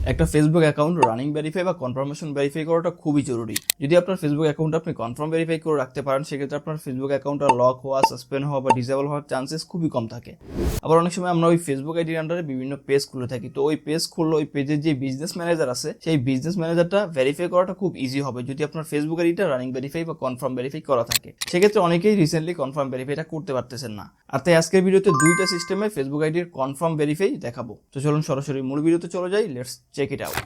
একটা Facebook account running verify বা confirmation verify করাটা খুবই জরুরি। যদি আপনার ফেসবুক অ্যাকাউন্ট আপনি কনফার্ম ভেরিফাই করে রাখতে পারেন, সেক্ষেত্রে আপনার ফেসবুক অ্যাকাউন্টটা লক হওয়া, সাসপেন্ড হওয়া বা ডিসেবল হওয়ার চান্সেস খুবই কম থাকে। আবার অনেক সময় আমরা ওই ফেসবুক আইডির আন্ডারে বিভিন্ন পেজ খুলে থাকি, তো ওই পেজ খুললে ওই পেজের যে বিজনেস ম্যানেজার আছে, সেই বিজনেস ম্যানেজারটা ভেরিফাই করাটা খুব ইজি হবে যদি আপনার ফেসবুক আইডিটা রানিং ভেরিফাই বা কনফার্ম ভেরিফাই করা থাকে। সেক্ষেত্রে অনেকেই রিসেন্টলি কনফার্ম ভেরিফাইটা করতে পারতেছেন না। আর তাই আজকের ভিডিওতে দুইটা সিস্টেমে ফেসবুক আইডির কনফার্ম ভেরিফাই দেখাবো। তো চলুন সরাসরি মূল ভিডিওতে চলে যাই, লেটস চেক ইট আউট।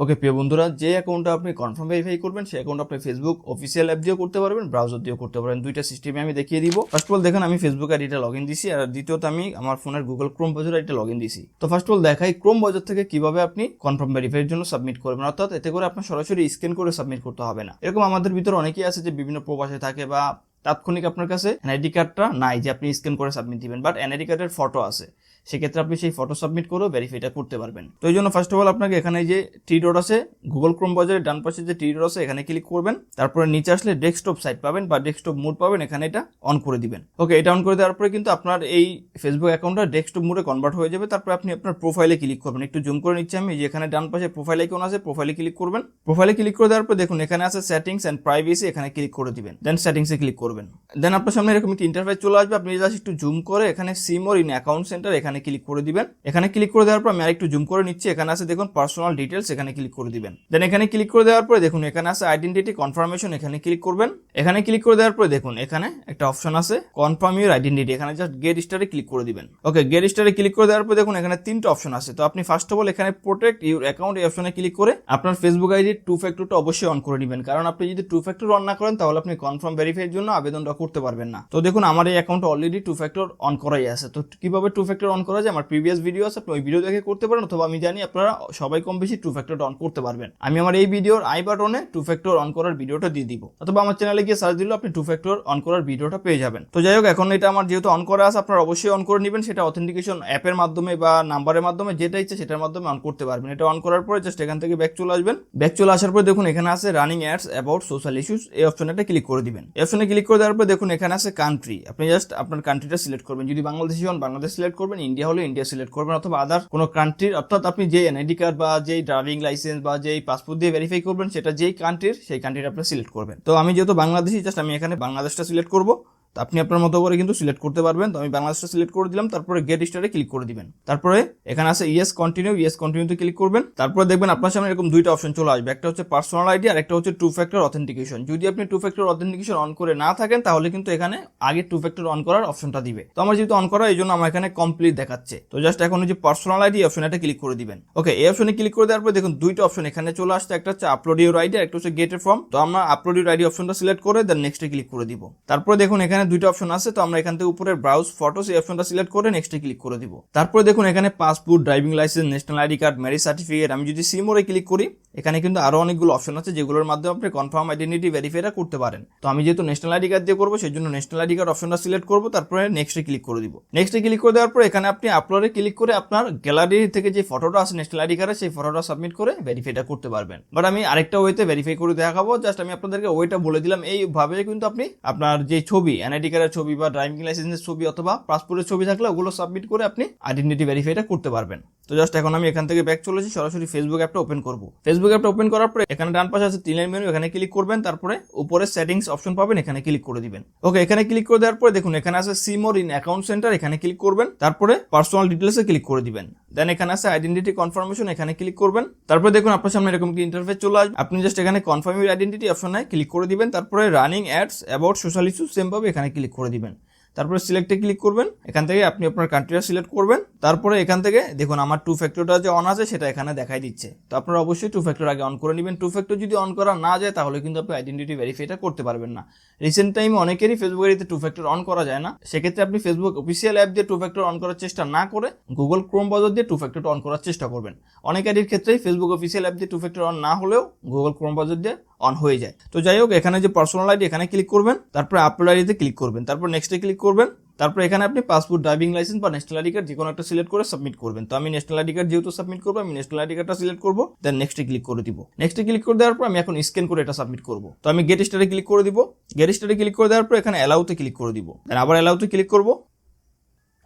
ওকে প্রিয় বন্ধুরা, যে অ্যাকাউন্টটা আপনি কনফার্ম ভেরিফাই করবেন সেই অ্যাকাউন্ট আপনি ফেসবুক অফিসিয়াল অ্যাপ দিয়েও করতে পারবেন, ব্রাউজার দিয়েও করতে পারবেন। দুইটা সিস্টেমে আমি দেখিয়ে দিব। ফার্স্ট অফ অল দেখেন আমি ফেসবুক আইডিটা লগ ইন দিছি, আর দ্বিতীয়ত আমি আমার ফোনের গুগল ক্রোম ব্রাউজার আইডিটা লগ ইন দিছি। তো ফার্স্ট অফ অল দেখাই ক্রোম ব্রাউজার থেকে কিভাবে আপনি কনফার্ম ভেরিফাইয়ের জন্য সাবমিট করবেন, অর্থাৎ এতে করে আপনার সরাসরি স্ক্যান করে সাবমিট করতে হবে না। এরকম আমাদের ভিতরে অনেকেই আছে যে বিভিন্ন প্রবাসে থাকে বা তাৎক্ষণিক আপনার কাছে এনআইডি কার্ডটা নাই যে আপনি স্ক্যান করে সাবমিট দিবেন, বাট এনআইডি কার্ডের ফটো আছে, সেক্ষেত্রে আপনি সেই ফটো সাবমিট করেও ভেরিফাইটা করতে পারবেন। তো এই জন্য ফার্স্ট অফ অল আপনাকে এখানে যে টি ডট আছে, গুগল ক্রোম ব্রাউজারের ডান পাশে যে টি ডট আছে এখানে ক্লিক করবেন। তারপরে নিচে আসলে ডেস্কটপ সাইট পাবেন বা ডেস্কটপ মোড পাবেন, এখানে এটা অন করে দিবেন। ওকে, এটা অন করে দেওয়ার পরে কিন্তু আপনার এই ফেসবুক অ্যাকাউন্টটা ডেস্কটপ মোডে কনভার্ট হয়ে যাবে। তারপরে আপনি আপনার প্রোফাইলে ক্লিক করবেন। একটু জুম করে নিচ্ছি আমি, যে এখানে ডান পাশে প্রোফাইল আইকন আছে, প্রোফাইলে ক্লিক করবেন। প্রোফাইলে ক্লিক করে দেওয়ার পর দেখুন এখানে আছে সেটিংস এন্ড প্রাইভেসি, এখানে ক্লিক করে দিবেন। দেন সেটিংসে ক্লিক করবেন। দেন আপনার সামনে এরকম একটা ইন্টারফেস চলে আসবে। আপনি জাস্ট একটু জুম করে এখানে সিম অর ইন অ্যাকাউন্ট সেন্টার এখানে ক্লিক করে দিবেন। এখানে ক্লিক করে দেওয়ার পর আমি আরেকটু জুম করে নিচ্ছি, এখানে আছে দেখুন পার্সোনাল ডিটেলস, এখানে ক্লিক করে দিবেন। দেন এখানে ক্লিক করে দেওয়ার পরে দেখুন এখানে আছে আইডেন্টিটি কনফার্মেশন, এখানে ক্লিক করবেন। এখানে ক্লিক করে দেওয়ার পরে দেখুন এখানে একটা অপশন আছে কনফার্ম ইউর আইডেন্টিটি, এখানে জাস্ট গেট স্টারে ক্লিক করে দিবেন। ওকে, গেট স্টারে ক্লিক করে দেওয়ার পর দেখুন এখানে তিনটা অপশন আছে। তো আপনি ফার্স্ট অফ অল এখানে প্রোটেক্ট ইউর অ্যাকাউন্ট এই অপশনে ক্লিক করে আপনার ফেসবুক আইডির টু ফ্যাক্টরটা অবশ্যই অন করে নেবেন, কারণ আপনি যদি টু ফ্যাক্টর অন না করেন তাহলে আপনি কনফার্ম ভেরিফাইয়ের জন্য আবেদনটা করতে পারবেন না। তো দেখুন আমার এই অ্যাকাউন্টে অলরেডি টু ফ্যাক্টর অন করাই আছে। তো কিভাবে টু ফ্যাক্টর অন করা যায় আমার প্রিভিয়াস ভিডিও আছে, আপনি ওই ভিডিও দেখে করতে পারেন, অথবা আমি জানি আপনারা সবাই কম বেশি টু ফ্যাক্টর অন করতে পারবেন। আমি আমার এই ভিডিওর আই বাটনে টু ফ্যাক্টর অন করার ভিডিওটা দিয়ে দিব, অথবা আমার চ্যানেলে গিয়ে সার্চ দিলে আপনি টু ফ্যাক্টর অন করার ভিডিওটা পেয়ে যাবেন। তো যাই হোক, এখন এটা আমার যেহেতু অন করা আছে, আপনারা অবশ্যই অন করে নেবেন। সেটা অথেন্টিকেশন অ্যাপের মাধ্যমে বা নাম্বারের মাধ্যমে, যেটা ইচ্ছে সেটার মাধ্যমে অন করতে পারবেন। এটা অন করার পরে জাস্ট এখান থেকে ব্যাক চলে আসবেন। ব্যাক চলে আসার পরে দেখুন এখানে আছে running ads about social issues, এই অপশনে ক্লিক করে দিবেন। এই অপশনে ক্লিক করে দেওয়ার পর দেখুন এখানে আছে কান্ট্রি, আপনি জাস্ট আপনার কান্ট্রিটা সিলেক্ট করবেন। যদি বাংলাদেশি হন বাংলাদেশ সিলেক্ট করবেন, ইন্ডিয়া হলে ইন্ডিয়া সিলেক্ট করবেন, অথবা আদার কোনো কান্ট্রির, অর্থাৎ আপনি যে এনআইডি কার্ড বা যেই ড্রাইভিং লাইসেন্স বা যেই পাসপোর্ট দিয়ে ভেরিফাই করবেন সেটা যেই কান্ট্রির, সেই কান্ট্রিটা আপনি সিলেক্ট করবেন। তো আমি যেহেতু বাংলাদেশি, জাস্ট আমি এখানে বাংলাদেশটা সিলেক্ট করব। তো আপনি আপনার মতো করে কিন্তু সিলেক্ট করতে পারবেন। তো আমি বাংলাদেশটা সিলেক্ট করে দিলাম, তারপরে গেট স্টারে ক্লিক করে দিবেন। তারপরে এখানে আছে ইয়েস কন্টিনিউতে ক্লিক করবেন। তারপরে দেখবেন আপনার সামনে এরকম দুইটা অপশন চলে আসবে, একটা হচ্ছে পার্সোনাল আইডি আর একটা হচ্ছে টু ফ্যাক্টর অথেন্টিকেশন। যদি আপনি টু ফ্যাক্টর অথেন্টিকেশন অন করে না থাকেন তাহলে কিন্তু এখানে আগে টু ফ্যাক্টর অন করার অপশনটা দিবে। তো আমার যেহেতু অন করা, এই জন্য আমার এখানে কমপ্লিট দেখাচ্ছে। তো জাস্ট এখন যে পার্সোনাল আইডি অপশনে ক্লিক করে দিবেন। ওকে, এই অপশনে ক্লিক করে দেওয়ার পর দেখুন দুইটা অপশন এখানে চলে আসছে, একটা হচ্ছে আপলোড ইউর আইডি আর একটা হচ্ছে গেট এ ফর্ম। তো আমরা আপলোড ইউর আইডি অপশনটা সিলেক্ট করে দেন নেক্সটে ক্লিক করে দিব। তারপরে দেখুন এখানে দুইটা অপশন আছে, তো আমরা এখান থেকে উপরে ব্রাউজ ফটোস এই অপশনটা সিলেক্ট করে নেক্সটে ক্লিক করে দিব। তারপরে দেখুন এখানে passport, driving licence, national ID card, marriage certificate. আমি যদি সিমোরে ক্লিক করি, এখানে কিন্তু আরো অনেকগুলো অপশন আছে যেগুলোর মাধ্যমে আপনি কনফার্ম আইডেন্টিটি ভেরিফাইটা করতে পারেন। তো আমি যেহেতু ন্যাশনাল আইডি কার্ড দিয়ে করবো, সেই জন্য ন্যাশনাল আইডি কার্ড অপশনটা সিলেক্ট করবো, তারপরে নেক্সটে ক্লিক করে দিব। নেক্সটে ক্লিক করে দেওয়ার পর এখানে আপনি আপলোডে ক্লিক করে আপনার গ্যালারি থেকে যে ফটোটা আছে ন্যাশনাল আইডি কার্ডে, সেই ফটোটা সাবমিট করে ভেরিফাইটা করতে পারবেন। বাট আমি আরেকটা ওয়েতে ভেরিফাই করে দেখাবো, জাস্ট আমি আপনাদেরকে ওয়েটা বলে দিলাম। এইভাবে কিন্তু আপনি আপনার যে ছবি, এনআইডি কার্ডের ছবি বা ড্রাইভিং লাইসেন্সের ছবি অথবা পাসপোর্টের ছবি থাকলে ওগুলো সাবমিট করে আপনি আইডেন্টিটি ভেরিফাইটা করতে পারবেন। তো জাস্ট এখন আমি এখান থেকে ব্যাক চলেছি, সরাসরি ফেসবুক অ্যাপটা ওপেন করব। ফেসবুক অ্যাপটা ওপেন করার পরে এখানে ডান পাশে আছে তিনের মেনু, এখানে ক্লিক করবেন। তারপরে উপরে সেটিংস অপশন পাবেন, এখানে ক্লিক করে দিবেন। ওকে, এখানে ক্লিক করে দেওয়ার পরে দেখুন এখানে আছে সিম অর ইন অ্যাকাউন্ট সেন্টার, এখানে ক্লিক করবেন। তারপরে পার্সোনাল ডিটেলসে ক্লিক করে দিবেন। দেন এখানে আছে আইডেন্টিটি কনফার্মেশন, এখানে ক্লিক করবেন। তারপরে দেখুন আপনার সামনে এরকম কি ইন্টারফেস চলে আসবে। আপনি জাস্ট এখানে কনফার্ম ইউর আইডেন্টিটি অপশনে ক্লিক করে দিবেন। তারপরে running ads about social issues same পাবে, এখানে ক্লিক করে দিবেন। তারপরে সিলেক্টে ক্লিক করবেন। এখান থেকে আপনি আপনার কান্ট্রিটা সিলেক্ট করবেন। তারপরে এখান থেকে দেখুন আমার টু ফ্যাক্টরটা যে অন আছে সেটা এখানে দেখাই দিচ্ছে। তো আপনারা অবশ্যই টু ফ্যাক্টর আগে অন করে নেবেন। টু ফ্যাক্টর যদি অন করা না যায় তাহলে কিন্তু আপনি আইডেন্টিটি ভেরিফাইটা করতে পারবেন না। রিসেন্ট টাইমে অনেকেরই ফেসবুক আইডিতে টু ফ্যাক্টর অন করা যায় না। সেক্ষেত্রে আপনি ফেসবুক অফিসিয়াল অ্যাপ দিয়ে টু ফ্যাক্টর অন করার চেষ্টা না করে গুগল ক্রোম ব্রাউজার দিয়ে টু ফ্যাক্টর অন করার চেষ্টা করবেন। অনেক আইডির ক্ষেত্রেই ফেসবুক অফিসিয়াল অ্যাপ দিয়ে টু ফ্যাক্টর অন না হলেও গুগল ক্রোম ব্রাউজার দিয়ে অন হয়ে যায়। তো যাই হোক, এখানে যে পার্সোনাল আইডি এখানে ক্লিক করবেন, তারপরে আপলোড আইডিতে ক্লিক করবেন, তারপর নেক্সটে ক্লিক করবেন। তারপর এখানে আপনি পাসপোর্ট, ড্রাইভিং লাইসেন্স বা ন্যাশনাল আইডি কার্ড যে কোনো একটা সিলেক্ট করে সাবমিট করবেন। তো আমি ন্যাশনাল আইডি কার্ড যেহেতু সাবমিট করবো, আমি ন্যাশনাল আইডি কার্ডটা সিলেক্ট করবো, দেন নেক্সটে ক্লিক করে দিব। নেক্সটে ক্লিক করে দেওয়ার পর আমি এখন স্ক্যান করে এটা সাবমিট করবো। তো আমি গেট স্টারে ক্লিক করে দিব। গেট স্টারে ক্লিক করে দেওয়ার পর এখানে অ্যালাউতে ক্লিক করে দিব, দেন আবার অ্যালাউতে ক্লিক করবো।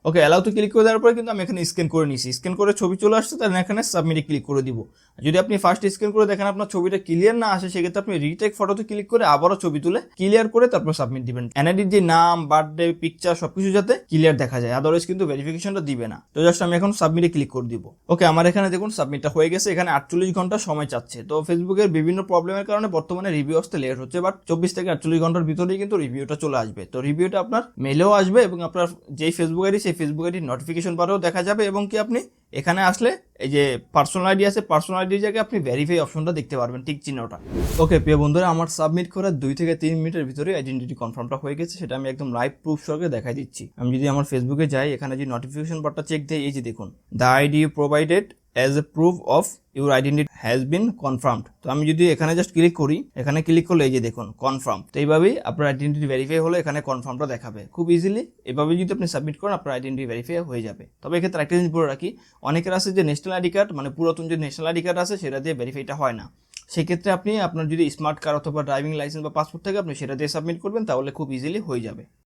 ওকে, অ্যালাউতে ক্লিক করে দেওয়ার পরে কিন্তু আমি এখানে স্ক্যান করে নিয়েছি, স্ক্যান করে ছবি চলে আসছে, তাহলে এখানে সাবমিটে ক্লিক করে দিব। যদি আপনি ফার্স্ট স্ক্যান করে দেখেন আপনার ছবিটা ক্লিয়ার না আসে, সেক্ষেত্রে আপনি রিটেক ফটোতে ক্লিক করে আবারও ছবি তুলে ক্লিয়ার করে তারপর সাবমিট দিবেন। এনআইডির যে নাম, বার্থডে, পিকচার সবকিছু যাতে ক্লিয়ার দেখা যায়, আদারওয়াইজ কিন্তু ভেরিফিকেশনটা দিবে না। তো জাস্ট আমি এখন সাবমিটে ক্লিক করে দিব। ওকে, আমার এখানে দেখুন সাবমিটটা হয়ে গেছে, এখানে 48 ঘন্টা সময় চাচ্ছে। তো ফেসবুকের বিভিন্ন প্রবলেমের কারণে বর্তমানে রিভিউ আসতে লেট হচ্ছে, বাট 24 থেকে 48 ঘন্টার ভিতরেই কিন্তু রিভিউটা চলে আসবে। তো রিভিউটা আপনার মেলেও আসবে এবং আপনার যেই ফেসবুক আইডি সেই ফেসবুক আইডির নোটিফিকেশন বারেও দেখা যাবে, এবং কি আপনি এখানে আসলে এই যে পার্সোনাল আইডি আছে, পার্সোনাল আইডির জায়গায় আপনি ভেরিফাই অপশনটা দেখতে পারবেন, ঠিক চিহ্নটা। ওকে প্রিয় বন্ধুরা, আমার সাবমিট করার 2 থেকে 3 মিনিটের ভিতরে আইডেন্টিটি কনফার্মটা হয়ে গেছে, সেটা আমি একদম লাইভ প্রুফ সহকারে দেখাই দিচ্ছি। আমি যদি আমার ফেসবুকে যাই, এখানে যে নোটিফিকেশন বারটা চেক দেই, এই যে দেখুন, the ID you provided as a proof of your identity has been confirmed. তো আমি যদি এখানে জাস্ট ক্লিক করি, এখানে ক্লিক করলে এই যে দেখুন কনফার্ম। তো এইভাবেই আপনার আইডেন্টিটি ভেরিফাই হলে এখানে কনফার্মটা দেখাবে খুব ইজিলি। এভাবে যদি আপনি সাবমিট করেন আপনার আইডেন্টিটি ভেরিফাই হয়ে যাবে। তবে এক্ষেত্রে একটা জিনিস বলে রাখি, অনেকের আছে যে ন্যাশনাল আইডি কার্ড, মানে পুরাতন যে ন্যাশনাল আইডি কার্ড আছে সেটা দিয়ে ভেরিফাইটা হয় না। সেক্ষেত্রে আপনি আপনার যদি স্মার্ট কার্ড অথবা ড্রাইভিং লাইসেন্স বা পাসপোর্ট থাকে, আপনি সেটা দিয়ে সাবমিট করবেন, তাহলে খুব ইজিলি হয়ে যাবে।